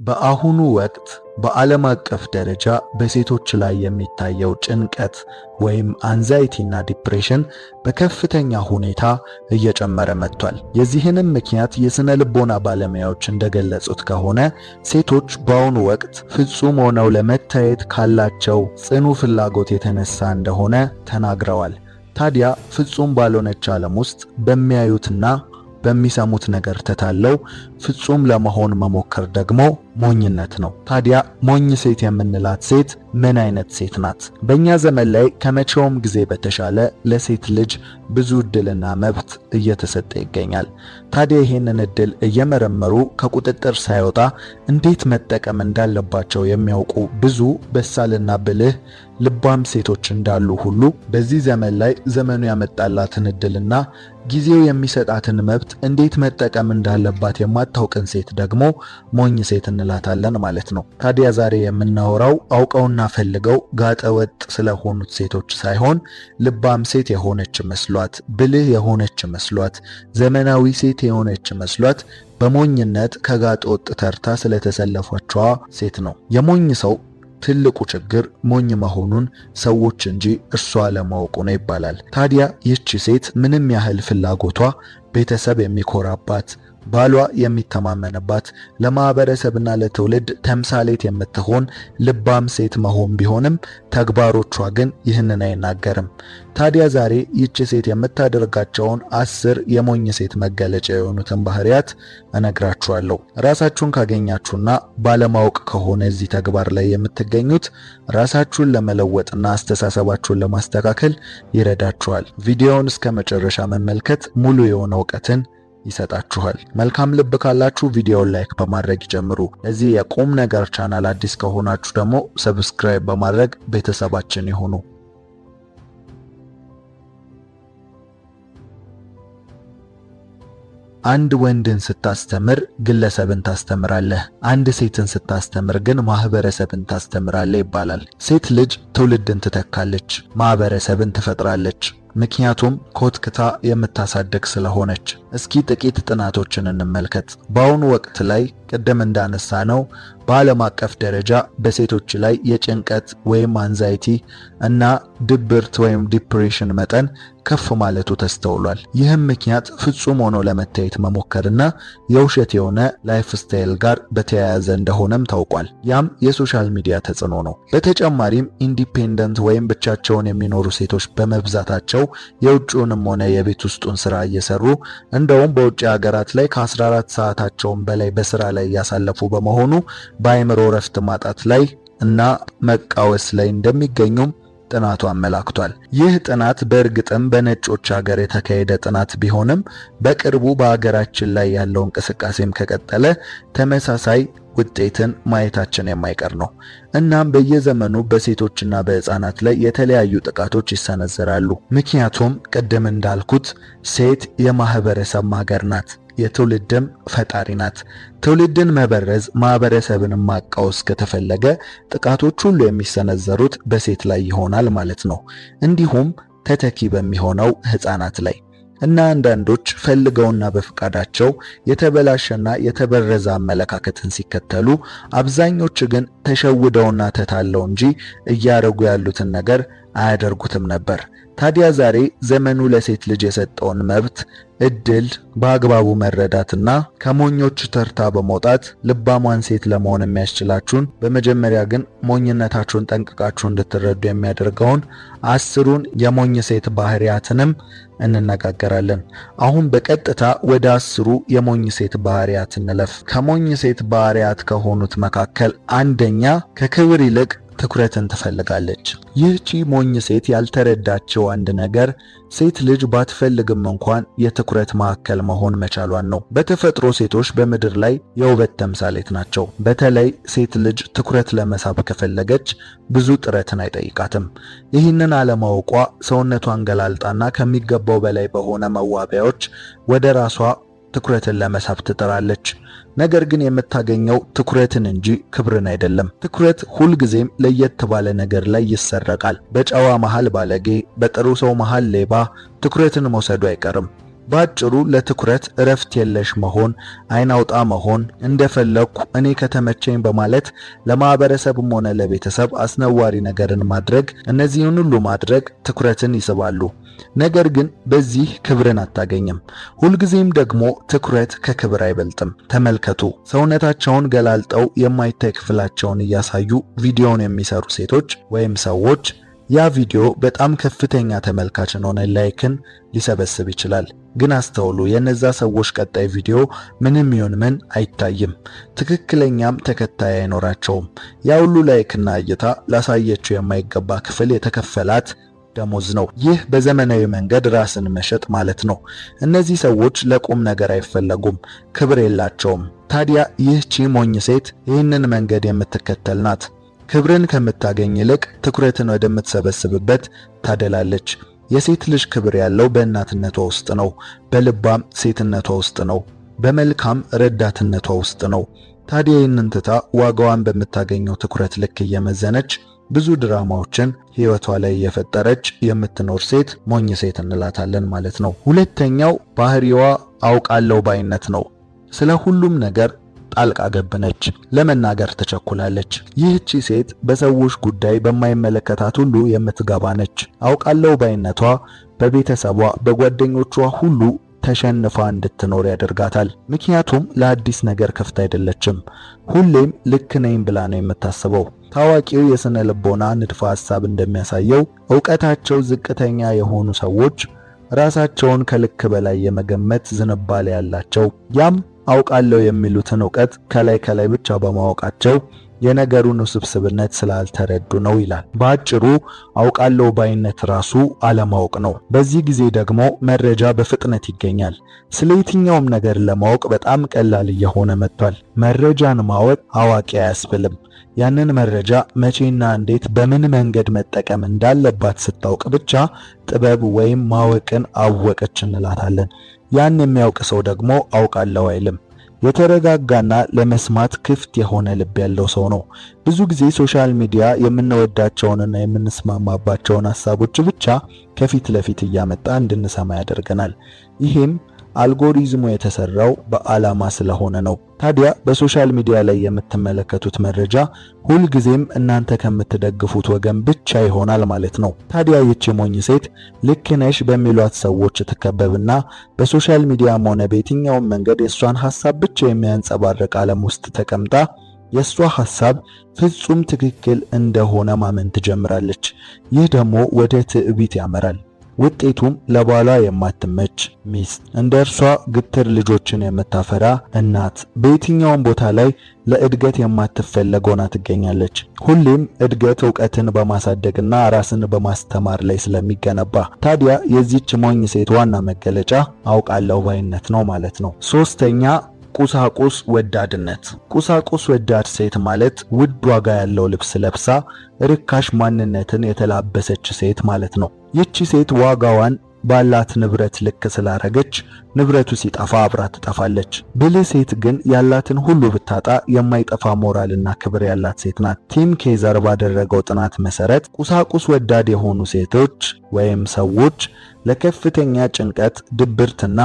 በአሁኑ ወቅት በዓለም አቀፍ ደረጃ በሴቶች ላይ የሚታየው ጭንቀት ወይም አንዛይቲ እና ዲፕሬሽን በከፍተኛ ሁኔታ እየጨመረ መጥቷል። የዚህንም ምክንያት የስነ ልቦና ባለሙያዎች እንደገለጹት ከሆነ ሴቶች በአሁኑ ወቅት ፍጹም ሆነው ለመታየት ካላቸው ጽኑ ፍላጎት የተነሳ እንደሆነ ተናግረዋል። ታዲያ ፍጹም ባልሆነች ዓለም ውስጥ በሚያዩትና በሚሰሙት ነገር ተታለው ፍጹም ለመሆን መሞከር ደግሞ ሞኝነት ነው። ታዲያ ሞኝ ሴት የምንላት ሴት ምን አይነት ሴት ናት? በእኛ ዘመን ላይ ከመቼውም ጊዜ በተሻለ ለሴት ልጅ ብዙ እድልና መብት እየተሰጠ ይገኛል። ታዲያ ይህንን እድል እየመረመሩ ከቁጥጥር ሳይወጣ እንዴት መጠቀም እንዳለባቸው የሚያውቁ ብዙ በሳልና ብልህ ልባም ሴቶች እንዳሉ ሁሉ በዚህ ዘመን ላይ ዘመኑ ያመጣላትን እድልና ጊዜው የሚሰጣትን መብት እንዴት መጠቀም እንዳለባት የማታውቅን ሴት ደግሞ ሞኝ ሴት እንላታለን ማለት ነው። ታዲያ ዛሬ የምናወራው አውቀውና ፈልገው ጋጠ ወጥ ስለሆኑት ሴቶች ሳይሆን ልባም ሴት የሆነች መስሏት፣ ብልህ የሆነች መስሏት፣ ዘመናዊ ሴት የሆነች መስሏት በሞኝነት ከጋጠ ወጥ ተርታ ስለተሰለፈችዋ ሴት ነው። የሞኝ ሰው ትልቁ ችግር ሞኝ መሆኑን ሰዎች እንጂ እርሷ አለማወቁ ነው ይባላል። ታዲያ ይህች ሴት ምንም ያህል ፍላጎቷ ቤተሰብ የሚኮራባት፣ ባሏ የሚተማመንባት፣ ለማህበረሰብና ለትውልድ ተምሳሌት የምትሆን ልባም ሴት መሆን ቢሆንም ተግባሮቿ ግን ይህንን አይናገርም። ታዲያ ዛሬ ይህች ሴት የምታደርጋቸውን 10 የሞኝ ሴት መገለጫ የሆኑትን ባህሪያት እነግራችኋለሁ። ራሳችሁን ካገኛችሁና ባለማወቅ ከሆነ እዚህ ተግባር ላይ የምትገኙት ራሳችሁን ለመለወጥና አስተሳሰባችሁን ለማስተካከል ይረዳችኋል። ቪዲዮውን እስከ መጨረሻ መመልከት ሙሉ የሆነ ዕውቀትን ይሰጣችኋል። መልካም ልብ ካላችሁ ቪዲዮውን ላይክ በማድረግ ይጀምሩ። ለዚህ የቁም ነገር ቻናል አዲስ ከሆናችሁ ደግሞ ሰብስክራይብ በማድረግ ቤተሰባችን ይሁኑ። አንድ ወንድን ስታስተምር ግለሰብን ታስተምራለህ፣ አንድ ሴትን ስታስተምር ግን ማህበረሰብን ታስተምራለህ ይባላል። ሴት ልጅ ትውልድን ትተካለች፣ ማህበረሰብን ትፈጥራለች። ምክንያቱም ኮትክታ የምታሳድግ ስለሆነች። እስኪ ጥቂት ጥናቶችን እንመልከት። በአሁኑ ወቅት ላይ ቅድም እንዳነሳ ነው በዓለም አቀፍ ደረጃ በሴቶች ላይ የጭንቀት ወይም አንዛይቲ እና ድብርት ወይም ዲፕሬሽን መጠን ከፍ ማለቱ ተስተውሏል። ይህም ምክንያት ፍጹም ሆኖ ለመታየት መሞከርና የውሸት የሆነ ላይፍ ስታይል ጋር በተያያዘ እንደሆነም ታውቋል። ያም የሶሻል ሚዲያ ተጽዕኖ ነው። በተጨማሪም ኢንዲፔንደንት ወይም ብቻቸውን የሚኖሩ ሴቶች በመብዛታቸው የውጭውንም ሆነ የቤት ውስጡን ስራ እየሰሩ እንደውም በውጭ ሀገራት ላይ ከ14 ሰዓታቸውን በላይ በስራ ላይ ያሳለፉ በመሆኑ በአእምሮ ረፍት ማጣት ላይ እና መቃወስ ላይ እንደሚገኙም ጥናቱ አመላክቷል። ይህ ጥናት በእርግጥም በነጮች ሀገር የተካሄደ ጥናት ቢሆንም በቅርቡ በሀገራችን ላይ ያለው እንቅስቃሴም ከቀጠለ ተመሳሳይ ውጤትን ማየታችን የማይቀር ነው። እናም በየዘመኑ በሴቶችና በህፃናት ላይ የተለያዩ ጥቃቶች ይሰነዘራሉ። ምክንያቱም ቅድም እንዳልኩት ሴት የማህበረሰብ ማገር ናት፣ የትውልድም ፈጣሪ ናት። ትውልድን መበረዝ፣ ማህበረሰብን ማቃወስ ከተፈለገ ጥቃቶች ሁሉ የሚሰነዘሩት በሴት ላይ ይሆናል ማለት ነው። እንዲሁም ተተኪ በሚሆነው ህፃናት ላይ እና አንዳንዶች ፈልገውና በፍቃዳቸው የተበላሸና የተበረዘ አመለካከትን ሲከተሉ፣ አብዛኞቹ ግን ተሸውደውና ተታለው እንጂ እያረጉ ያሉትን ነገር አያደርጉትም ነበር። ታዲያ ዛሬ ዘመኑ ለሴት ልጅ የሰጠውን መብት እድል በአግባቡ መረዳትና ከሞኞች ተርታ በመውጣት ልባሟን ሴት ለመሆን የሚያስችላችሁን፣ በመጀመሪያ ግን ሞኝነታችሁን ጠንቅቃችሁ እንድትረዱ የሚያደርገውን 10ሩን የሞኝ ሴት ባህሪያትንም እንነጋገራለን። አሁን በቀጥታ ወደ 10ሩ የሞኝ ሴት ባህሪያት እንለፍ። ከሞኝ ሴት ባህሪያት ከሆኑት መካከል አንደኛ፣ ከክብር ይልቅ ትኩረትን ትፈልጋለች። ይህቺ ሞኝ ሴት ያልተረዳችው አንድ ነገር ሴት ልጅ ባትፈልግም እንኳን የትኩረት ማዕከል መሆን መቻሏን ነው። በተፈጥሮ ሴቶች በምድር ላይ የውበት ተምሳሌት ናቸው። በተለይ ሴት ልጅ ትኩረት ለመሳብ ከፈለገች ብዙ ጥረትን አይጠይቃትም። ይህንን አለማወቋ ሰውነቷን ገላልጣና ከሚገባው በላይ በሆነ መዋቢያዎች ወደ ራሷ ትኩረትን ለመሳብ ትጥራለች። ነገር ግን የምታገኘው ትኩረትን እንጂ ክብርን አይደለም። ትኩረት ሁልጊዜም ለየት ባለ ነገር ላይ ይሰረቃል። በጨዋ መሃል ባለጌ፣ በጥሩ ሰው መሃል ሌባ ትኩረትን መውሰዱ አይቀርም። ባጭሩ ለትኩረት እረፍት የለሽ መሆን፣ አይን አውጣ መሆን፣ እንደፈለኩ እኔ ከተመቸኝ በማለት ለማህበረሰብም ሆነ ለቤተሰብ አስነዋሪ ነገርን ማድረግ፣ እነዚህን ሁሉ ማድረግ ትኩረትን ይስባሉ። ነገር ግን በዚህ ክብርን አታገኝም። ሁልጊዜም ደግሞ ትኩረት ከክብር አይበልጥም። ተመልከቱ፣ ሰውነታቸውን ገላልጠው የማይታይ ክፍላቸውን እያሳዩ ቪዲዮውን የሚሰሩ ሴቶች ወይም ሰዎች ያ ቪዲዮ በጣም ከፍተኛ ተመልካችን ሆነ ላይክን ሊሰበስብ ይችላል። ግን አስተውሉ፣ የነዛ ሰዎች ቀጣይ ቪዲዮ ምንም ይሁን ምን አይታይም፣ ትክክለኛም ተከታይ አይኖራቸውም። ያ ሁሉ ላይክና እይታ ላሳየችው የማይገባ ክፍል የተከፈላት ደሞዝ ነው። ይህ በዘመናዊ መንገድ ራስን መሸጥ ማለት ነው። እነዚህ ሰዎች ለቁም ነገር አይፈለጉም፣ ክብር የላቸውም። ታዲያ ይህቺ ሞኝ ሴት ይህንን መንገድ የምትከተል ናት። ክብርን ከምታገኝ ይልቅ ትኩረትን ወደምትሰበስብበት ታደላለች። የሴት ልጅ ክብር ያለው በእናትነቷ ውስጥ ነው፣ በልባም ሴትነቷ ውስጥ ነው፣ በመልካም ረዳትነቷ ውስጥ ነው። ታዲያ ይህንን ትታ ዋጋዋን በምታገኘው ትኩረት ልክ እየመዘነች ብዙ ድራማዎችን ህይወቷ ላይ እየፈጠረች የምትኖር ሴት ሞኝ ሴት እንላታለን ማለት ነው። ሁለተኛው ባህሪዋ አውቃለሁ ባይነት ነው። ስለ ሁሉም ነገር ጣልቃ ገብ ነች፣ ለመናገር ትቸኩላለች። ይህቺ ሴት በሰዎች ጉዳይ በማይመለከታት ሁሉ የምትገባ ነች። አውቃለሁ ባይነቷ በቤተሰቧ በጓደኞቿ ሁሉ ተሸንፋ እንድትኖር ያደርጋታል። ምክንያቱም ለአዲስ ነገር ክፍት አይደለችም። ሁሌም ልክ ነኝ ብላ ነው የምታስበው። ታዋቂው የስነ ልቦና ንድፈ ሐሳብ እንደሚያሳየው ዕውቀታቸው ዝቅተኛ የሆኑ ሰዎች ራሳቸውን ከልክ በላይ የመገመት ዝንባሌ ያላቸው፣ ያም አውቃለሁ የሚሉትን ዕውቀት ከላይ ብቻ በማወቃቸው የነገሩን ውስብስብነት ስላልተረዱ ነው ይላል። በአጭሩ አውቃለሁ ባይነት ራሱ አለማወቅ ነው። በዚህ ጊዜ ደግሞ መረጃ በፍጥነት ይገኛል። ስለ የትኛውም ነገር ለማወቅ በጣም ቀላል እየሆነ መጥቷል። መረጃን ማወቅ አዋቂ አያስብልም። ያንን መረጃ መቼና እንዴት በምን መንገድ መጠቀም እንዳለባት ስታውቅ ብቻ ጥበብ ወይም ማወቅን አወቀች እንላታለን። ያን የሚያውቅ ሰው ደግሞ አውቃለሁ አይልም። የተረጋጋና ለመስማት ክፍት የሆነ ልብ ያለው ሰው ነው። ብዙ ጊዜ ሶሻል ሚዲያ የምንወዳቸውንና የምንስማማባቸውን ሐሳቦች ብቻ ከፊት ለፊት እያመጣ እንድንሰማ ያደርገናል። ይሄም አልጎሪዝሙ የተሰራው በዓላማ ስለሆነ ነው። ታዲያ በሶሻል ሚዲያ ላይ የምትመለከቱት መረጃ ሁልጊዜም እናንተ ከምትደግፉት ወገን ብቻ ይሆናል ማለት ነው። ታዲያ ይህች ሞኝ ሴት ልክ ነሽ በሚሏት ሰዎች ትከበብና በሶሻል ሚዲያም ሆነ በየትኛውም መንገድ የሷን ሐሳብ ብቻ የሚያንጸባርቅ ዓለም ውስጥ ተቀምጣ የሷ ሐሳብ ፍጹም ትክክል እንደሆነ ማመን ትጀምራለች። ይህ ደግሞ ወደ ትዕቢት ያመራል። ውጤቱም ለባሏ የማትመች ሚስት፣ እንደ እርሷ ግትር ልጆችን የምታፈራ እናት፣ በየትኛውም ቦታ ላይ ለእድገት የማትፈለግ ሆና ትገኛለች። ሁሌም እድገት ዕውቀትን በማሳደግና ራስን በማስተማር ላይ ስለሚገነባ። ታዲያ የዚህች ሞኝ ሴት ዋና መገለጫ አውቃለሁ ባይነት ነው ማለት ነው። ሶስተኛ ቁሳቁስ ወዳድነት። ቁሳቁስ ወዳድ ሴት ማለት ውድ ዋጋ ያለው ልብስ ለብሳ ርካሽ ማንነትን የተላበሰች ሴት ማለት ነው። ይህች ሴት ዋጋዋን ባላት ንብረት ልክ ስላረገች ንብረቱ ሲጠፋ አብራ ትጠፋለች። ብልህ ሴት ግን ያላትን ሁሉ ብታጣ የማይጠፋ ሞራልና ክብር ያላት ሴት ናት። ቲም ኬዘር ባደረገው ጥናት መሰረት ቁሳቁስ ወዳድ የሆኑ ሴቶች ወይም ሰዎች ለከፍተኛ ጭንቀት፣ ድብርትና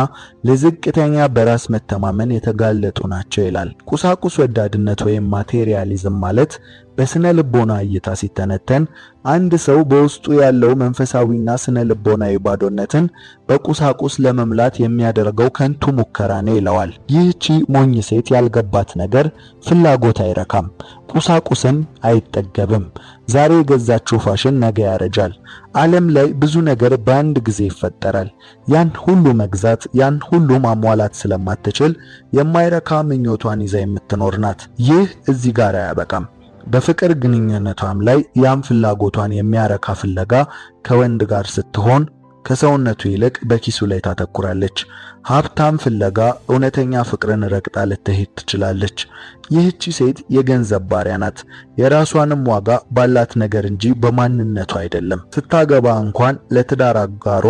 ለዝቅተኛ በራስ መተማመን የተጋለጡ ናቸው ይላል። ቁሳቁስ ወዳድነት ወይም ማቴሪያሊዝም ማለት በስነ ልቦና እይታ ሲተነተን አንድ ሰው በውስጡ ያለው መንፈሳዊና ስነ ልቦናዊ ባዶነትን በቁሳቁስ ለመምላት የሚያደርገው ከንቱ ሙከራ ነው ይለዋል። ይህቺ ሞኝ ሴት ያልገባት ነገር ፍላጎት አይረካም፣ ቁሳቁስም አይጠገብም። ዛሬ የገዛችው ፋሽን ነገ ያረጃል። ዓለም ላይ ብዙ ነገር በአንድ ጊዜ ይፈጠራል። ያን ሁሉ መግዛት፣ ያን ሁሉ ማሟላት ስለማትችል የማይረካ ምኞቷን ይዛ የምትኖር ናት። ይህ እዚህ ጋር አያበቃም። በፍቅር ግንኙነቷም ላይ ያን ፍላጎቷን የሚያረካ ፍለጋ ከወንድ ጋር ስትሆን ከሰውነቱ ይልቅ በኪሱ ላይ ታተኩራለች። ሀብታም ፍለጋ እውነተኛ ፍቅርን ረግጣ ልትሄድ ትችላለች። ይህቺ ሴት የገንዘብ ባሪያ ናት። የራሷንም ዋጋ ባላት ነገር እንጂ በማንነቷ አይደለም። ስታገባ እንኳን ለትዳር አጋሯ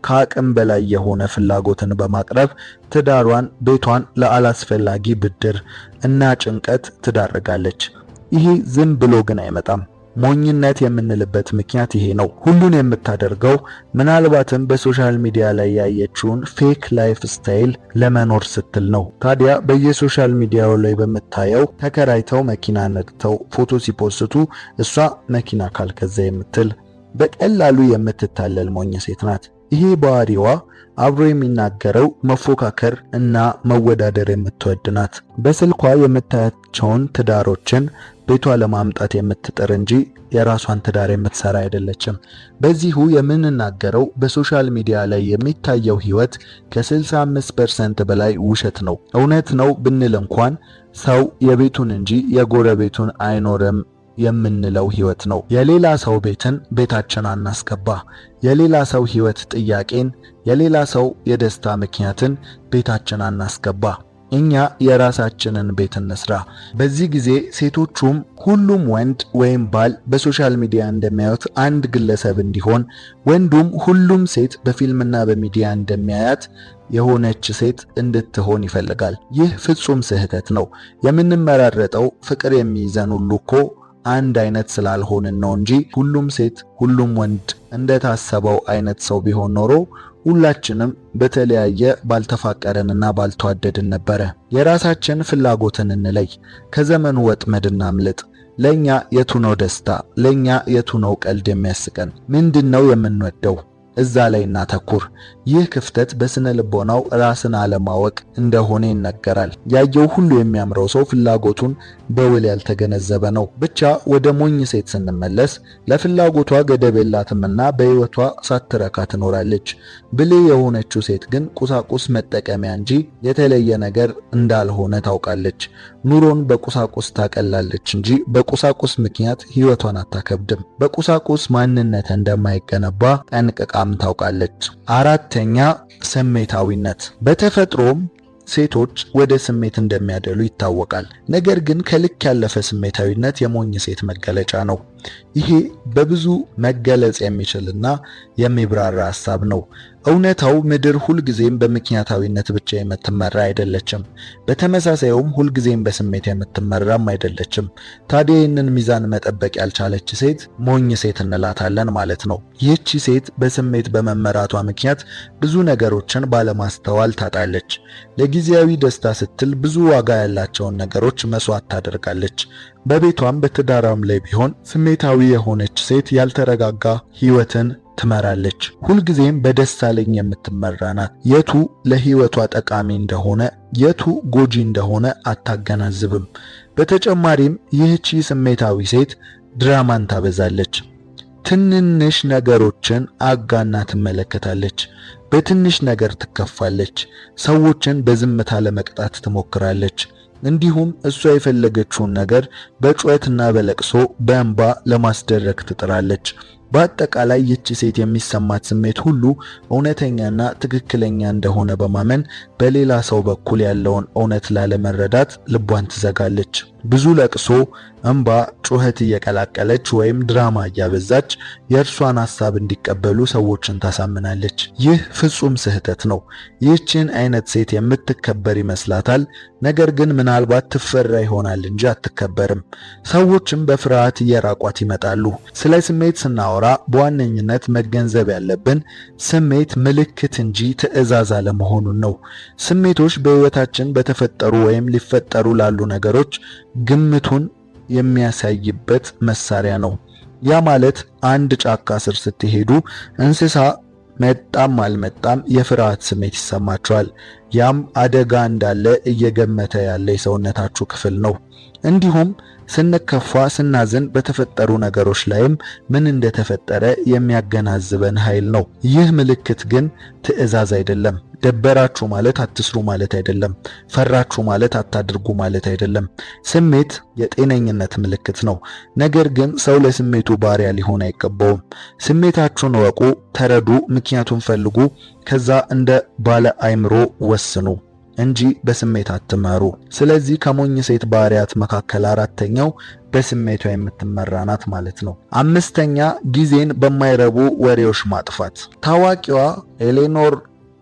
ከአቅም በላይ የሆነ ፍላጎትን በማቅረብ ትዳሯን፣ ቤቷን ለአላስፈላጊ ብድር እና ጭንቀት ትዳርጋለች። ይሄ ዝም ብሎ ግን አይመጣም። ሞኝነት የምንልበት ምክንያት ይሄ ነው። ሁሉን የምታደርገው ምናልባትም በሶሻል ሚዲያ ላይ ያየችውን ፌክ ላይፍ ስታይል ለመኖር ስትል ነው። ታዲያ በየሶሻል ሚዲያው ላይ በምታየው ተከራይተው መኪና ነድተው ፎቶ ሲፖስቱ እሷ መኪና ካልከዛ የምትል በቀላሉ የምትታለል ሞኝ ሴት ናት። ይሄ ባህሪዋ አብሮ የሚናገረው መፎካከር እና መወዳደር የምትወድ ናት። በስልኳ የምታያቸውን ትዳሮችን ቤቷ ለማምጣት የምትጥር እንጂ የራሷን ትዳር የምትሰራ አይደለችም። በዚሁ የምንናገረው በሶሻል ሚዲያ ላይ የሚታየው ህይወት ከ65% በላይ ውሸት ነው። እውነት ነው ብንል እንኳን ሰው የቤቱን እንጂ የጎረቤቱን አይኖርም የምንለው ህይወት ነው። የሌላ ሰው ቤትን ቤታችን አናስገባ። የሌላ ሰው ህይወት ጥያቄን፣ የሌላ ሰው የደስታ ምክንያትን ቤታችን አናስገባ። እኛ የራሳችንን ቤት እንስራ። በዚህ ጊዜ ሴቶቹም ሁሉም ወንድ ወይም ባል በሶሻል ሚዲያ እንደሚያዩት አንድ ግለሰብ እንዲሆን፣ ወንዱም ሁሉም ሴት በፊልምና በሚዲያ እንደሚያያት የሆነች ሴት እንድትሆን ይፈልጋል። ይህ ፍጹም ስህተት ነው። የምንመራረጠው ፍቅር የሚይዘን ሁሉ እኮ አንድ አይነት ስላልሆንን ነው እንጂ ሁሉም ሴት ሁሉም ወንድ እንደታሰበው አይነት ሰው ቢሆን ኖሮ ሁላችንም በተለያየ ባልተፋቀረንና ባልተዋደድን ነበረ። የራሳችን ፍላጎትን እንለይ፣ ከዘመኑ ወጥመድ እናምልጥ። ለኛ የቱ ነው ደስታ? ለኛ የቱ ነው ቀልድ የሚያስቀን? ምንድነው የምንወደው? እዛ ላይ እናተኩር። ይህ ክፍተት በስነ ልቦናው ራስን አለማወቅ እንደሆነ ይነገራል። ያየው ሁሉ የሚያምረው ሰው ፍላጎቱን በውል ያልተገነዘበ ነው። ብቻ ወደ ሞኝ ሴት ስንመለስ ለፍላጎቷ ገደብ የላትምና በሕይወቷ ሳትረካ ትኖራለች። ብልህ የሆነችው ሴት ግን ቁሳቁስ መጠቀሚያ እንጂ የተለየ ነገር እንዳልሆነ ታውቃለች። ኑሮን በቁሳቁስ ታቀላለች እንጂ በቁሳቁስ ምክንያት ሕይወቷን አታከብድም። በቁሳቁስ ማንነት እንደማይገነባ ጠንቅቃም ታውቃለች። አራተኛ ስሜታዊነት። በተፈጥሮም ሴቶች ወደ ስሜት እንደሚያደሉ ይታወቃል። ነገር ግን ከልክ ያለፈ ስሜታዊነት የሞኝ ሴት መገለጫ ነው። ይሄ በብዙ መገለጽ የሚችልና የሚብራራ ሐሳብ ነው። እውነታው ምድር ሁልጊዜም በምክንያታዊነት ብቻ የምትመራ አይደለችም። በተመሳሳይም ሁልጊዜም በስሜት የምትመራም አይደለችም። ታዲያ ይህንን ሚዛን መጠበቅ ያልቻለች ሴት ሞኝ ሴት እንላታለን ማለት ነው። ይህቺ ሴት በስሜት በመመራቷ ምክንያት ብዙ ነገሮችን ባለማስተዋል ታጣለች። ለጊዜያዊ ደስታ ስትል ብዙ ዋጋ ያላቸውን ነገሮች መስዋዕት ታደርጋለች። በቤቷም በትዳሯም ላይ ቢሆን ስሜታዊ የሆነች ሴት ያልተረጋጋ ሕይወትን ትመራለች። ሁልጊዜም በደሳለኝ የምትመራ ናት። የቱ ለሕይወቷ ጠቃሚ እንደሆነ የቱ ጎጂ እንደሆነ አታገናዝብም። በተጨማሪም ይህቺ ስሜታዊ ሴት ድራማን ታበዛለች። ትንንሽ ነገሮችን አጋና ትመለከታለች። በትንሽ ነገር ትከፋለች። ሰዎችን በዝምታ ለመቅጣት ትሞክራለች። እንዲሁም እሷ የፈለገችውን ነገር በጩኸትና በለቅሶ በእንባ ለማስደረግ ትጥራለች። በአጠቃላይ ይህች ሴት የሚሰማት ስሜት ሁሉ እውነተኛና ትክክለኛ እንደሆነ በማመን በሌላ ሰው በኩል ያለውን እውነት ላለመረዳት ልቧን ትዘጋለች። ብዙ ለቅሶ፣ እንባ፣ ጩኸት እየቀላቀለች ወይም ድራማ እያበዛች የእርሷን ሐሳብ እንዲቀበሉ ሰዎችን ታሳምናለች። ይህ ፍጹም ስህተት ነው። ይህችን አይነት ሴት የምትከበር ይመስላታል። ነገር ግን ምናልባት ትፈራ ይሆናል እንጂ አትከበርም። ሰዎችም በፍርሃት እየራቋት ይመጣሉ። ስለ ስሜት ስናወራ በዋነኝነት መገንዘብ ያለብን ስሜት ምልክት እንጂ ትዕዛዝ አለመሆኑን ነው። ስሜቶች በሕይወታችን በተፈጠሩ ወይም ሊፈጠሩ ላሉ ነገሮች ግምቱን የሚያሳይበት መሳሪያ ነው። ያ ማለት አንድ ጫካ ስር ስትሄዱ እንስሳ መጣም አልመጣም የፍርሃት ስሜት ይሰማቸዋል። ያም አደጋ እንዳለ እየገመተ ያለ የሰውነታችሁ ክፍል ነው። እንዲሁም ስንከፋ፣ ስናዝን በተፈጠሩ ነገሮች ላይም ምን እንደተፈጠረ የሚያገናዝበን ኃይል ነው። ይህ ምልክት ግን ትዕዛዝ አይደለም። ደበራችሁ ማለት አትስሩ ማለት አይደለም። ፈራችሁ ማለት አታድርጉ ማለት አይደለም። ስሜት የጤነኝነት ምልክት ነው። ነገር ግን ሰው ለስሜቱ ባሪያ ሊሆን አይገባውም። ስሜታችሁን ወቁ፣ ተረዱ፣ ምክንያቱን ፈልጉ፣ ከዛ እንደ ባለ አእምሮ ወስኑ እንጂ በስሜት አትመሩ። ስለዚህ ከሞኝ ሴት ባህሪያት መካከል አራተኛው በስሜቷ የምትመራ ናት ማለት ነው። አምስተኛ ጊዜን በማይረቡ ወሬዎች ማጥፋት። ታዋቂዋ ኤሌኖር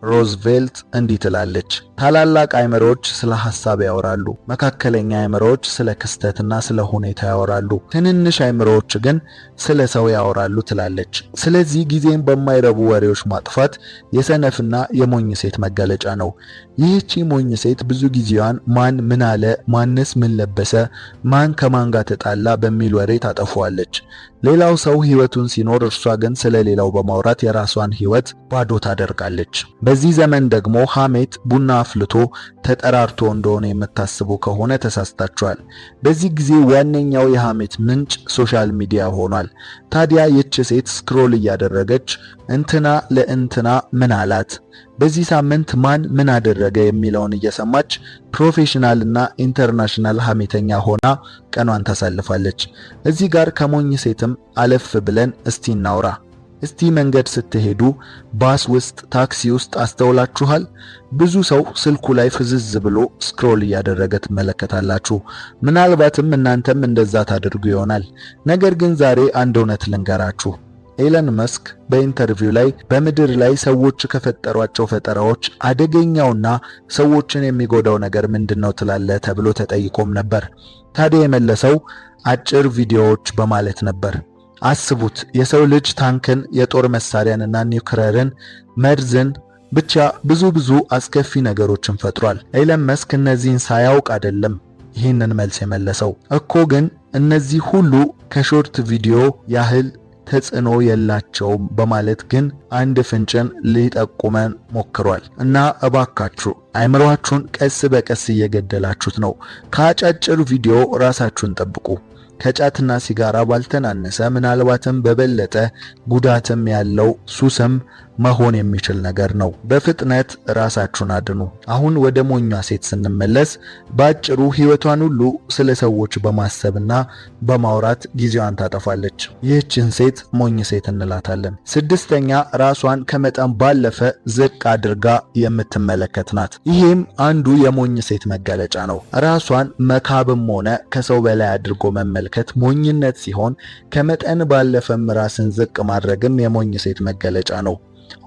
ሮዝቬልት እንዲህ ትላለች፣ ታላላቅ አእምሮዎች ስለ ሐሳብ ያወራሉ፣ መካከለኛ አእምሮዎች ስለ ክስተትና ስለ ሁኔታ ያወራሉ፣ ትንንሽ አእምሮዎች ግን ስለ ሰው ያወራሉ ትላለች። ስለዚህ ጊዜን በማይረቡ ወሬዎች ማጥፋት የሰነፍና የሞኝ ሴት መገለጫ ነው። ይህቺ ሞኝ ሴት ብዙ ጊዜዋን ማን ምን አለ፣ ማንስ ምን ለበሰ፣ ማን ከማን ጋር ተጣላ በሚል ወሬ ታጠፋዋለች። ሌላው ሰው ህይወቱን ሲኖር እርሷ ግን ስለ ሌላው በማውራት የራሷን ህይወት ባዶ ታደርጋለች። በዚህ ዘመን ደግሞ ሐሜት ቡና አፍልቶ ተጠራርቶ እንደሆነ የምታስቡ ከሆነ ተሳስታችኋል። በዚህ ጊዜ ዋነኛው የሐሜት ምንጭ ሶሻል ሚዲያ ሆኗል። ታዲያ ይህች ሴት ስክሮል እያደረገች እንትና ለእንትና ምን አላት፣ በዚህ ሳምንት ማን ምን አደረገ የሚለውን እየሰማች ፕሮፌሽናልና ኢንተርናሽናል ሐሜተኛ ሆና ቀኗን ታሳልፋለች። እዚህ ጋር ከሞኝ ሴትም አለፍ ብለን እስቲ እናውራ። እስቲ መንገድ ስትሄዱ ባስ ውስጥ፣ ታክሲ ውስጥ አስተውላችኋል? ብዙ ሰው ስልኩ ላይ ፍዝዝ ብሎ ስክሮል እያደረገ ትመለከታላችሁ። ምናልባትም እናንተም እንደዛ ታደርጉ ይሆናል። ነገር ግን ዛሬ አንድ እውነት ልንገራችሁ። ኤለን መስክ በኢንተርቪው ላይ በምድር ላይ ሰዎች ከፈጠሯቸው ፈጠራዎች አደገኛውና ሰዎችን የሚጎዳው ነገር ምንድነው ትላለህ ተብሎ ተጠይቆም ነበር። ታዲያ የመለሰው አጭር ቪዲዮዎች በማለት ነበር። አስቡት፣ የሰው ልጅ ታንክን፣ የጦር መሳሪያንና ኒውክሌርን፣ መርዝን ብቻ ብዙ አስከፊ ነገሮችን ፈጥሯል። ኤለን መስክ እነዚህን ሳያውቅ አይደለም ይህንን መልስ የመለሰው እኮ። ግን እነዚህ ሁሉ ከሾርት ቪዲዮ ያህል ተጽዕኖ የላቸውም በማለት ግን አንድ ፍንጭን ሊጠቁመን ሞክሯል። እና እባካችሁ አእምሮአችሁን ቀስ በቀስ እየገደላችሁት ነው። ከአጫጭር ቪዲዮ ራሳችሁን ጠብቁ። ከጫትና ሲጋራ ባልተናነሰ ምናልባትም በበለጠ ጉዳትም ያለው ሱስም መሆን የሚችል ነገር ነው። በፍጥነት ራሳችሁን አድኑ። አሁን ወደ ሞኟ ሴት ስንመለስ ባጭሩ ህይወቷን ሁሉ ስለ ሰዎች በማሰብና በማውራት ጊዜዋን ታጠፋለች። ይህችን ሴት ሞኝ ሴት እንላታለን። ስድስተኛ ራሷን ከመጠን ባለፈ ዝቅ አድርጋ የምትመለከት ናት። ይሄም አንዱ የሞኝ ሴት መገለጫ ነው። ራሷን መካብም ሆነ ከሰው በላይ አድርጎ መመልከት ሞኝነት ሲሆን ከመጠን ባለፈም ራስን ዝቅ ማድረግም የሞኝ ሴት መገለጫ ነው።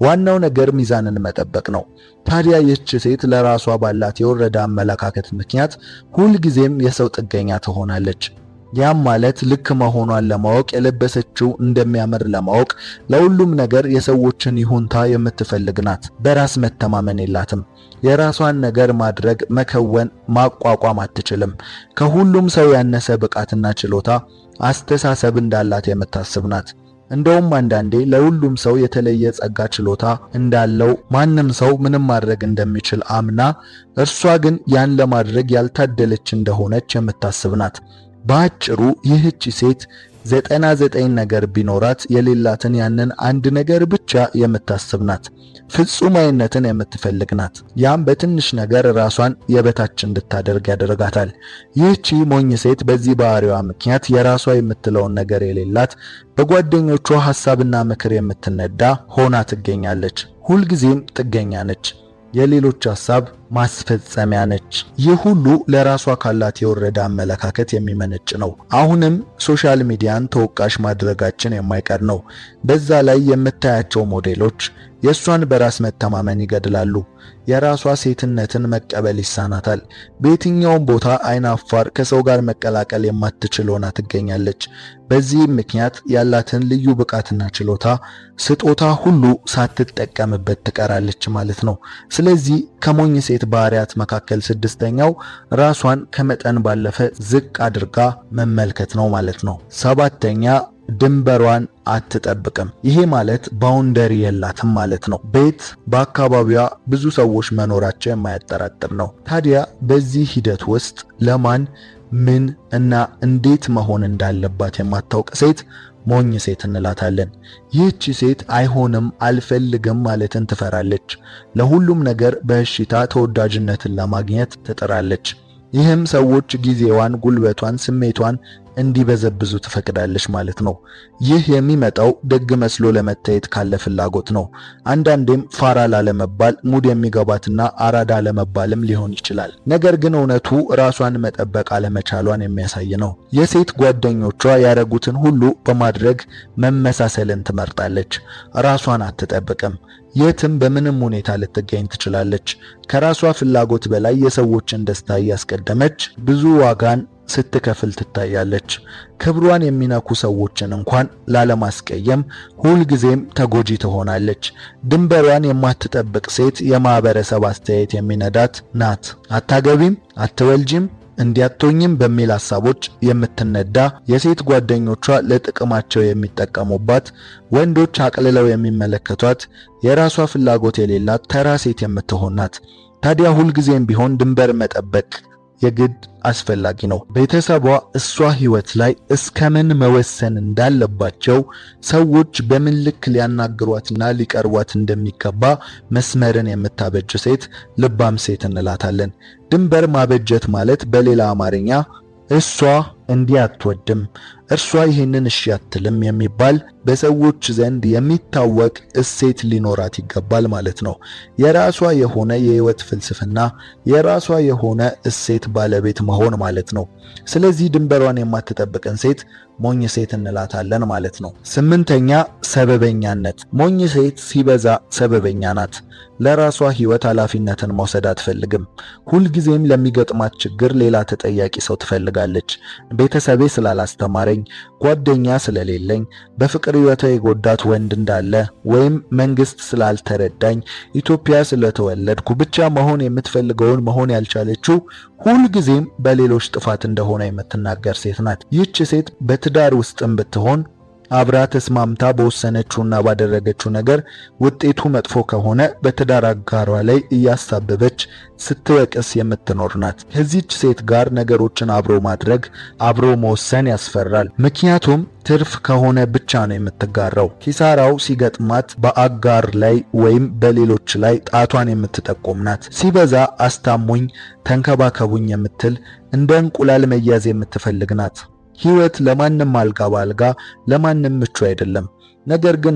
ዋናው ነገር ሚዛንን መጠበቅ ነው። ታዲያ ይህች ሴት ለራሷ ባላት የወረደ አመለካከት ምክንያት ሁልጊዜም የሰው ጥገኛ ትሆናለች። ያም ማለት ልክ መሆኗን ለማወቅ፣ የለበሰችው እንደሚያምር ለማወቅ፣ ለሁሉም ነገር የሰዎችን ይሁንታ የምትፈልግ ናት። በራስ መተማመን የላትም። የራሷን ነገር ማድረግ፣ መከወን፣ ማቋቋም አትችልም። ከሁሉም ሰው ያነሰ ብቃትና ችሎታ፣ አስተሳሰብ እንዳላት የምታስብ ናት። እንደውም አንዳንዴ ለሁሉም ሰው የተለየ ጸጋ ችሎታ እንዳለው፣ ማንም ሰው ምንም ማድረግ እንደሚችል አምና እርሷ ግን ያን ለማድረግ ያልታደለች እንደሆነች የምታስብ ናት። በአጭሩ ይህች ሴት 99 ነገር ቢኖራት የሌላትን ያንን አንድ ነገር ብቻ የምታስብ ናት። ፍጹማዊነትን የምትፈልግ ናት። ያም በትንሽ ነገር ራሷን የበታች እንድታደርግ ያደርጋታል። ይህቺ ሞኝ ሴት በዚህ ባህሪዋ ምክንያት የራሷ የምትለውን ነገር የሌላት፣ በጓደኞቿ ሐሳብና ምክር የምትነዳ ሆና ትገኛለች። ሁልጊዜም ጥገኛ ነች። የሌሎች ሐሳብ ማስፈጸሚያ ነች። ይህ ሁሉ ለራሷ ካላት የወረደ አመለካከት የሚመነጭ ነው። አሁንም ሶሻል ሚዲያን ተወቃሽ ማድረጋችን የማይቀር ነው። በዛ ላይ የምታያቸው ሞዴሎች የእሷን በራስ መተማመን ይገድላሉ። የራሷ ሴትነትን መቀበል ይሳናታል። በየትኛውም ቦታ አይናፋር፣ ከሰው ጋር መቀላቀል የማትችል ሆና ትገኛለች። በዚህም ምክንያት ያላትን ልዩ ብቃትና ችሎታ፣ ስጦታ ሁሉ ሳትጠቀምበት ትቀራለች ማለት ነው። ስለዚህ ከሞኝ ሴት ባህሪያት መካከል ስድስተኛው ራሷን ከመጠን ባለፈ ዝቅ አድርጋ መመልከት ነው ማለት ነው። ሰባተኛ ድንበሯን አትጠብቅም። ይሄ ማለት ባውንደሪ የላትም ማለት ነው። ቤት በአካባቢዋ ብዙ ሰዎች መኖራቸው የማያጠራጥር ነው። ታዲያ በዚህ ሂደት ውስጥ ለማን ምን እና እንዴት መሆን እንዳለባት የማታውቅ ሴት ሞኝ ሴት እንላታለን። ይህቺ ሴት አይሆንም፣ አልፈልግም ማለትን ትፈራለች። ለሁሉም ነገር በእሽታ ተወዳጅነትን ለማግኘት ትጥራለች። ይህም ሰዎች ጊዜዋን፣ ጉልበቷን፣ ስሜቷን እንዲበዘብዙ ትፈቅዳለች ማለት ነው። ይህ የሚመጣው ደግ መስሎ ለመታየት ካለ ፍላጎት ነው። አንዳንዴም ፋራ ላለመባል ሙድ የሚገባትና አራዳ ለመባልም ሊሆን ይችላል። ነገር ግን እውነቱ ራሷን መጠበቅ አለመቻሏን የሚያሳይ ነው። የሴት ጓደኞቿ ያረጉትን ሁሉ በማድረግ መመሳሰልን ትመርጣለች። ራሷን አትጠብቅም። የትም በምንም ሁኔታ ልትገኝ ትችላለች። ከራሷ ፍላጎት በላይ የሰዎችን ደስታ እያስቀደመች ብዙ ዋጋን ስትከፍል ትታያለች። ክብሯን የሚነኩ ሰዎችን እንኳን ላለማስቀየም ሁልጊዜም ተጎጂ ትሆናለች። ድንበሯን የማትጠብቅ ሴት የማህበረሰብ አስተያየት የሚነዳት ናት። አታገቢም፣ አትወልጂም፣ እንዲያቶኝም በሚል ሐሳቦች የምትነዳ የሴት ጓደኞቿ ለጥቅማቸው የሚጠቀሙባት፣ ወንዶች አቅልለው የሚመለከቷት፣ የራሷ ፍላጎት የሌላት ተራ ሴት የምትሆን ናት። ታዲያ ሁልጊዜም ቢሆን ድንበር መጠበቅ የግድ አስፈላጊ ነው። ቤተሰቧ እሷ ህይወት ላይ እስከምን መወሰን እንዳለባቸው፣ ሰዎች በምን ልክ ሊያናግሯትና ሊቀርቧት እንደሚገባ መስመርን የምታበጅ ሴት ልባም ሴት እንላታለን። ድንበር ማበጀት ማለት በሌላ አማርኛ እሷ እንዲህ አትወድም፣ እርሷ ይህንን እሺ አትልም የሚባል በሰዎች ዘንድ የሚታወቅ እሴት ሊኖራት ይገባል ማለት ነው። የራሷ የሆነ የህይወት ፍልስፍና፣ የራሷ የሆነ እሴት ባለቤት መሆን ማለት ነው። ስለዚህ ድንበሯን የማትጠብቅን ሴት ሞኝ ሴት እንላታለን ማለት ነው። 8ኛ ሰበበኛነት። ሞኝ ሴት ሲበዛ ሰበበኛ ናት። ለራሷ ህይወት ኃላፊነትን መውሰድ አትፈልግም። ሁልጊዜም ለሚገጥማት ችግር ሌላ ተጠያቂ ሰው ትፈልጋለች። ቤተሰቤ ስላላስተማረኝ፣ ጓደኛ ስለሌለኝ፣ በፍቅር ህይወቷ የጎዳት ወንድ እንዳለ ወይም መንግስት ስላልተረዳኝ፣ ኢትዮጵያ ስለተወለድኩ ብቻ መሆን የምትፈልገውን መሆን ያልቻለችው ሁልጊዜም በሌሎች ጥፋት እንደሆነ የምትናገር ሴት ናት። ይህች ሴት በትዳር ውስጥም ብትሆን አብራ ተስማምታ በወሰነችውና ባደረገችው ነገር ውጤቱ መጥፎ ከሆነ በትዳር አጋሯ ላይ እያሳበበች ስትወቅስ የምትኖር ናት። ከዚህች ሴት ጋር ነገሮችን አብሮ ማድረግ፣ አብሮ መወሰን ያስፈራል። ምክንያቱም ትርፍ ከሆነ ብቻ ነው የምትጋራው። ኪሳራው ሲገጥማት በአጋር ላይ ወይም በሌሎች ላይ ጣቷን የምትጠቆም ናት። ሲበዛ አስታሙኝ፣ ተንከባከቡኝ የምትል እንደ እንቁላል መያዝ የምትፈልግ ናት። ህይወት ለማንም አልጋ ባልጋ ለማንም ምቹ አይደለም። ነገር ግን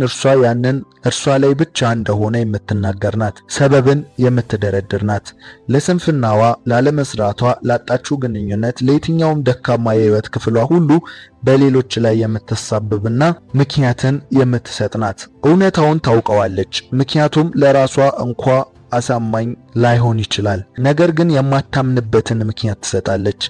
እርሷ ላይ ብቻ እንደሆነ የምትናገር ናት። ሰበብን የምትደረድር ናት። ለስንፍናዋ፣ ላለመስራቷ፣ ላጣችው ግንኙነት፣ ለየትኛውም ደካማ የህይወት ክፍሏ ሁሉ በሌሎች ላይ የምትሳብብና ምክንያትን የምትሰጥ ናት። እውነታውን ታውቀዋለች። ምክንያቱም ለራሷ እንኳ አሳማኝ ላይሆን ይችላል። ነገር ግን የማታምንበትን ምክንያት ትሰጣለች።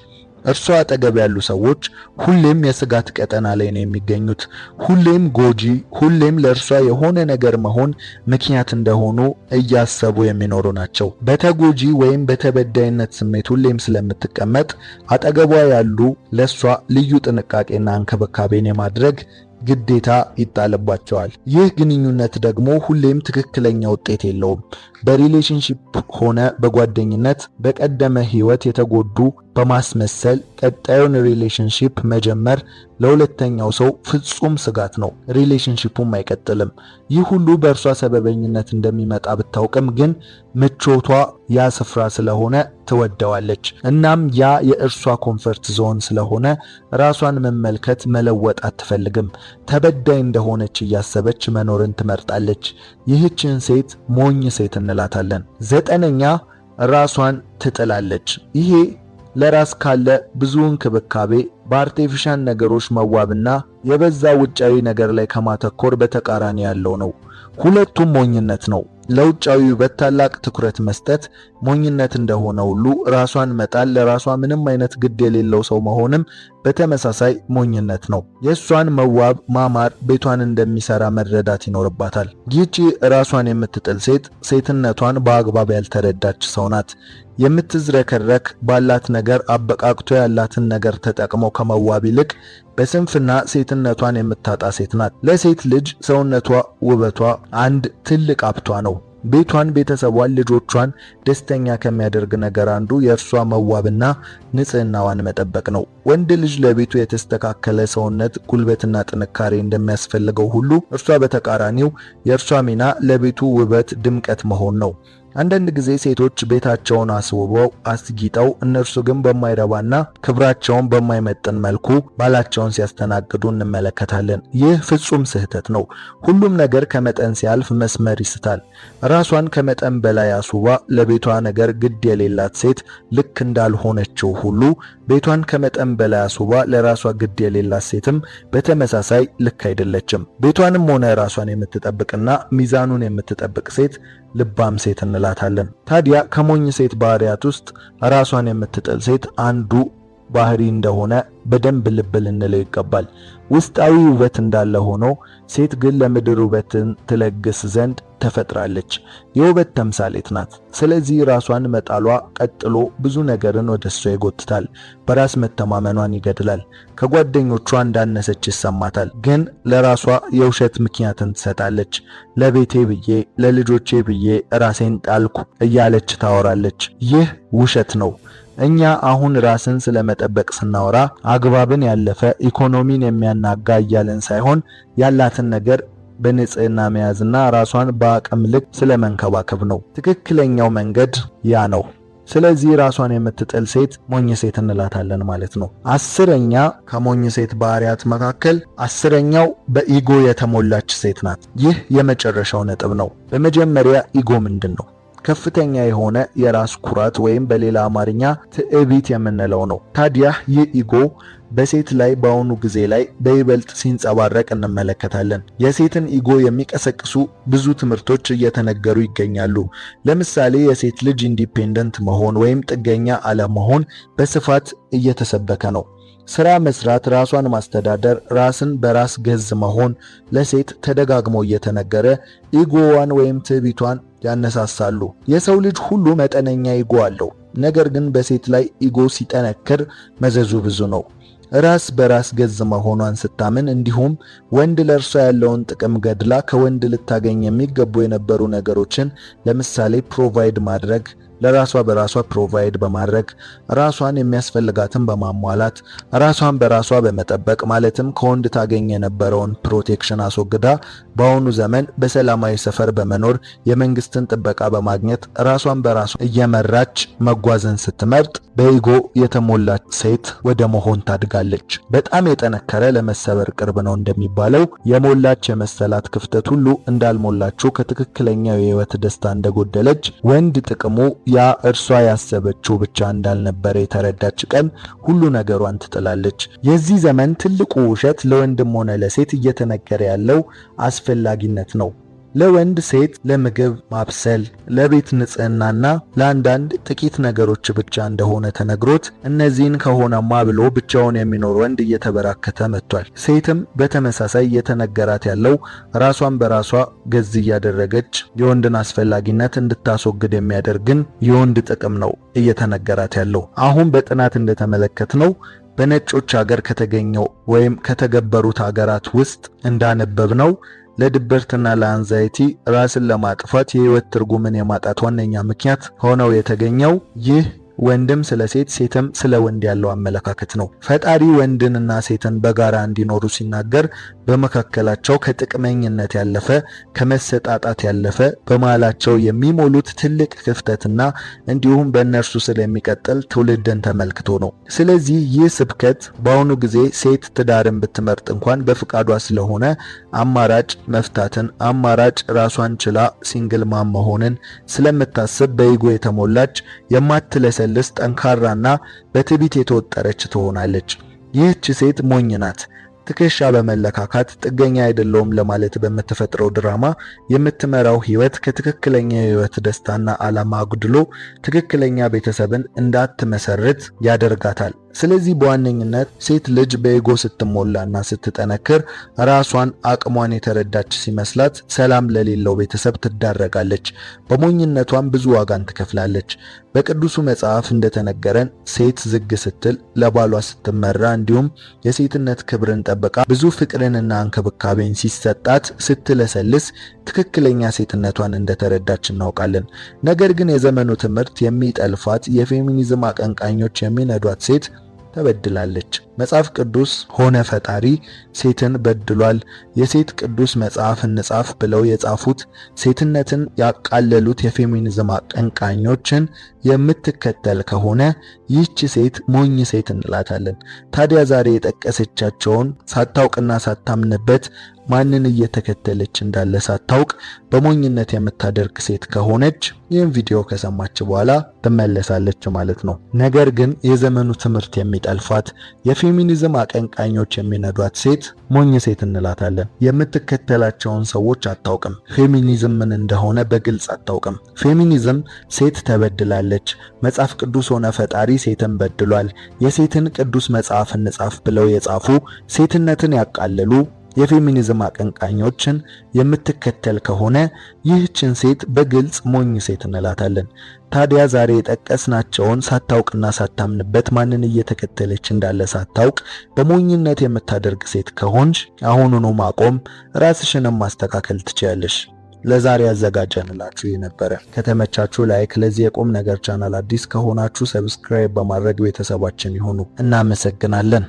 እርሷ አጠገብ ያሉ ሰዎች ሁሌም የስጋት ቀጠና ላይ ነው የሚገኙት። ሁሌም ጎጂ፣ ሁሌም ለእርሷ የሆነ ነገር መሆን ምክንያት እንደሆኑ እያሰቡ የሚኖሩ ናቸው። በተጎጂ ወይም በተበዳይነት ስሜት ሁሌም ስለምትቀመጥ አጠገቧ ያሉ ለእርሷ ልዩ ጥንቃቄና እንክብካቤን የማድረግ ግዴታ ይጣልባቸዋል። ይህ ግንኙነት ደግሞ ሁሌም ትክክለኛ ውጤት የለውም። በሪሌሽንሺፕ ሆነ በጓደኝነት በቀደመ ህይወት የተጎዱ በማስመሰል ቀጣዩን ሪሌሽንሺፕ መጀመር ለሁለተኛው ሰው ፍጹም ስጋት ነው። ሪሌሽንሺፑም አይቀጥልም። ይህ ሁሉ በእርሷ ሰበበኝነት እንደሚመጣ ብታውቅም ግን ምቾቷ ያ ስፍራ ስለሆነ ትወደዋለች። እናም ያ የእርሷ ኮምፈርት ዞን ስለሆነ ራሷን መመልከት መለወጥ አትፈልግም። ተበዳይ እንደሆነች እያሰበች መኖርን ትመርጣለች። ይህችን ሴት ሞኝ ሴት እንላታለን። 9ኛ ራሷን ትጥላለች። ይሄ ለራስ ካለ ብዙ እንክብካቤ በአርቲፊሻል ነገሮች መዋብና የበዛ ውጫዊ ነገር ላይ ከማተኮር በተቃራኒ ያለው ነው። ሁለቱም ሞኝነት ነው። ለውጫዊ ውበት ታላቅ ትኩረት መስጠት ሞኝነት እንደሆነ ሁሉ ራሷን መጣል፣ ለራሷ ምንም አይነት ግድ የሌለው ሰው መሆንም በተመሳሳይ ሞኝነት ነው። የእሷን መዋብ ማማር ቤቷን እንደሚሰራ መረዳት ይኖርባታል። ይህቺ ራሷን የምትጥል ሴት ሴትነቷን በአግባብ ያልተረዳች ሰው ናት። የምትዝረከረክ ባላት ነገር አበቃቅቶ ያላትን ነገር ተጠቅመው ከመዋብ ይልቅ በስንፍና ሴትነቷን የምታጣ ሴት ናት። ለሴት ልጅ ሰውነቷ ውበቷ አንድ ትልቅ ሀብቷ ነው። ቤቷን፣ ቤተሰቧን፣ ልጆቿን ደስተኛ ከሚያደርግ ነገር አንዱ የእርሷ መዋብና ንጽህናዋን መጠበቅ ነው። ወንድ ልጅ ለቤቱ የተስተካከለ ሰውነት፣ ጉልበትና ጥንካሬ እንደሚያስፈልገው ሁሉ እርሷ በተቃራኒው የእርሷ ሚና ለቤቱ ውበት፣ ድምቀት መሆን ነው። አንዳንድ ጊዜ ሴቶች ቤታቸውን አስውበው አስጊጠው እነርሱ ግን በማይረባና ክብራቸውን በማይመጥን መልኩ ባላቸውን ሲያስተናግዱ እንመለከታለን። ይህ ፍጹም ስህተት ነው። ሁሉም ነገር ከመጠን ሲያልፍ መስመር ይስታል። ራሷን ከመጠን በላይ አስውባ ለቤቷ ነገር ግድ የሌላት ሴት ልክ እንዳልሆነችው ሁሉ ቤቷን ከመጠን በላይ አስውባ ለራሷ ግድ የሌላት ሴትም በተመሳሳይ ልክ አይደለችም። ቤቷንም ሆነ ራሷን የምትጠብቅና ሚዛኑን የምትጠብቅ ሴት ልባም ሴት እንላታለን። ታዲያ ከሞኝ ሴት ባህሪያት ውስጥ ራሷን የምትጥል ሴት አንዱ ባህሪ እንደሆነ በደንብ ልብ ልንለው ይገባል። ውስጣዊ ውበት እንዳለ ሆኖ ሴት ግን ለምድር ውበትን ትለግስ ዘንድ ተፈጥራለች። የውበት ተምሳሌት ናት። ስለዚህ ራሷን መጣሏ ቀጥሎ ብዙ ነገርን ወደሷ ይጎትታል። በራስ መተማመኗን ይገድላል። ከጓደኞቿ እንዳነሰች ይሰማታል። ግን ለራሷ የውሸት ምክንያትን ትሰጣለች። ለቤቴ ብዬ ለልጆቼ ብዬ ራሴን ጣልኩ እያለች ታወራለች። ይህ ውሸት ነው። እኛ አሁን ራስን ስለመጠበቅ ስናወራ አግባብን ያለፈ ኢኮኖሚን የሚያናጋ እያለን ሳይሆን ያላትን ነገር በንጽህና መያዝና ራሷን በአቅም ልክ ስለመንከባከብ ነው። ትክክለኛው መንገድ ያ ነው። ስለዚህ ራሷን የምትጥል ሴት ሞኝ ሴት እንላታለን ማለት ነው። 10ኛ ከሞኝ ሴት ባህሪያት መካከል 10ኛው በኢጎ የተሞላች ሴት ናት። ይህ የመጨረሻው ነጥብ ነው። በመጀመሪያ ኢጎ ምንድን ነው? ከፍተኛ የሆነ የራስ ኩራት ወይም በሌላ አማርኛ ትዕቢት የምንለው ነው። ታዲያ ይህ ኢጎ በሴት ላይ በአሁኑ ጊዜ ላይ በይበልጥ ሲንጸባረቅ እንመለከታለን። የሴትን ኢጎ የሚቀሰቅሱ ብዙ ትምህርቶች እየተነገሩ ይገኛሉ። ለምሳሌ የሴት ልጅ ኢንዲፔንደንት መሆን ወይም ጥገኛ አለመሆን በስፋት እየተሰበከ ነው። ስራ መስራት፣ ራሷን ማስተዳደር፣ ራስን በራስ ገዝ መሆን ለሴት ተደጋግሞ እየተነገረ ኢጎዋን ወይም ትዕቢቷን ያነሳሳሉ። የሰው ልጅ ሁሉ መጠነኛ ኢጎ አለው። ነገር ግን በሴት ላይ ኢጎ ሲጠነክር መዘዙ ብዙ ነው። ራስ በራስ ገዝ መሆኗን ስታምን እንዲሁም ወንድ ለእርሷ ያለውን ጥቅም ገድላ ከወንድ ልታገኝ የሚገቡ የነበሩ ነገሮችን ለምሳሌ ፕሮቫይድ ማድረግ፣ ለራሷ በራሷ ፕሮቫይድ በማድረግ ራሷን የሚያስፈልጋትን በማሟላት ራሷን በራሷ በመጠበቅ ማለትም ከወንድ ታገኝ የነበረውን ፕሮቴክሽን አስወግዳ በአሁኑ ዘመን በሰላማዊ ሰፈር በመኖር የመንግስትን ጥበቃ በማግኘት ራሷን በራሷ እየመራች መጓዝን ስትመርጥ በኢጎ የተሞላች ሴት ወደ መሆን ታድጋለች። በጣም የጠነከረ ለመሰበር ቅርብ ነው እንደሚባለው የሞላች የመሰላት ክፍተት ሁሉ እንዳልሞላችው ከትክክለኛው የህይወት ደስታ እንደጎደለች ወንድ ጥቅሙ ያ እርሷ ያሰበችው ብቻ እንዳልነበረ የተረዳች ቀን ሁሉ ነገሯን ትጥላለች። የዚህ ዘመን ትልቁ ውሸት ለወንድም ሆነ ለሴት እየተነገረ ያለው አስፈላጊነት ነው። ለወንድ ሴት ለምግብ ማብሰል፣ ለቤት ንጽህናና ለአንዳንድ ጥቂት ነገሮች ብቻ እንደሆነ ተነግሮት እነዚህን ከሆነማ ብሎ ብቻውን የሚኖር ወንድ እየተበራከተ መጥቷል። ሴትም በተመሳሳይ እየተነገራት ያለው ራሷን በራሷ ገዝ እያደረገች የወንድን አስፈላጊነት እንድታስወግድ የሚያደርግን የወንድ ጥቅም ነው እየተነገራት ያለው። አሁን በጥናት እንደተመለከትነው በነጮች ሀገር ከተገኘው ወይም ከተገበሩት ሀገራት ውስጥ እንዳነበብነው ለድብርትና ለአንዛይቲ ራስን ለማጥፋት የህይወት ትርጉምን የማጣት ዋነኛ ምክንያት ሆነው የተገኘው ይህ ወንድም ስለ ሴት ሴትም ስለ ወንድ ያለው አመለካከት ነው። ፈጣሪ ወንድንና ሴትን በጋራ እንዲኖሩ ሲናገር በመካከላቸው ከጥቅመኝነት ያለፈ ከመሰጣጣት ያለፈ በመሃላቸው የሚሞሉት ትልቅ ክፍተትና እንዲሁም በእነርሱ ስለሚቀጥል ትውልድን ተመልክቶ ነው። ስለዚህ ይህ ስብከት በአሁኑ ጊዜ ሴት ትዳርን ብትመርጥ እንኳን በፍቃዷ ስለሆነ አማራጭ መፍታትን አማራጭ ራሷን ችላ ሲንግል ማም መሆንን ስለምታስብ በኢጎ የተሞላች የማትለሰልስ ጠንካራና በትዕቢት የተወጠረች ትሆናለች። ይህች ሴት ሞኝ ናት። ትከሻ በመለካካት ጥገኛ አይደለውም ለማለት በምትፈጥረው ድራማ የምትመራው ህይወት ከትክክለኛ የህይወት ደስታና ዓላማ አጉድሎ ትክክለኛ ቤተሰብን እንዳትመሰርት ያደርጋታል። ስለዚህ በዋነኝነት ሴት ልጅ በኢጎ ስትሞላና ስትጠነክር ራሷን አቅሟን የተረዳች ሲመስላት ሰላም ለሌለው ቤተሰብ ትዳረጋለች። በሞኝነቷም ብዙ ዋጋን ትከፍላለች። በቅዱሱ መጽሐፍ እንደተነገረን ሴት ዝግ ስትል ለባሏ ስትመራ እንዲሁም የሴትነት ክብርን ጠብቃ ብዙ ፍቅርንና እንክብካቤን ሲሰጣት ስትለሰልስ ትክክለኛ ሴትነቷን እንደተረዳች እናውቃለን። ነገር ግን የዘመኑ ትምህርት የሚጠልፋት የፌሚኒዝም አቀንቃኞች የሚነዷት ሴት ተበድላለች። መጽሐፍ ቅዱስ ሆነ ፈጣሪ ሴትን በድሏል፣ የሴት ቅዱስ መጽሐፍ እንጻፍ ብለው የጻፉት ሴትነትን ያቃለሉት የፌሚኒዝም አቀንቃኞችን የምትከተል ከሆነ ይህች ሴት ሞኝ ሴት እንላታለን። ታዲያ ዛሬ የጠቀሰቻቸውን ሳታውቅና ሳታምንበት ማንን እየተከተለች እንዳለ ሳታውቅ በሞኝነት የምታደርግ ሴት ከሆነች ይህን ቪዲዮ ከሰማች በኋላ ትመለሳለች ማለት ነው። ነገር ግን የዘመኑ ትምህርት የሚጠልፋት የፌሚኒዝም አቀንቃኞች የሚነዷት ሴት ሞኝ ሴት እንላታለን። የምትከተላቸውን ሰዎች አታውቅም። ፌሚኒዝም ምን እንደሆነ በግልጽ አታውቅም። ፌሚኒዝም ሴት ተበድላለች፣ መጽሐፍ ቅዱስ ሆነ ፈጣሪ ሴትን በድሏል፣ የሴትን ቅዱስ መጽሐፍ እንጻፍ ብለው የጻፉ ሴትነትን ያቃለሉ የፌሚኒዝም አቀንቃኞችን የምትከተል ከሆነ ይህችን ሴት በግልጽ ሞኝ ሴት እንላታለን። ታዲያ ዛሬ የጠቀስናቸውን ሳታውቅና ሳታምንበት ማንን እየተከተለች እንዳለ ሳታውቅ በሞኝነት የምታደርግ ሴት ከሆንሽ አሁኑኑ ማቆም ራስሽንም ማስተካከል ትችያለሽ። ለዛሬ ያዘጋጀንላችሁ የነበረ ከተመቻችሁ ላይክ፣ ለዚህ የቁም ነገር ቻናል አዲስ ከሆናችሁ ሰብስክራይብ በማድረግ ቤተሰባችን ይሁኑ። እናመሰግናለን።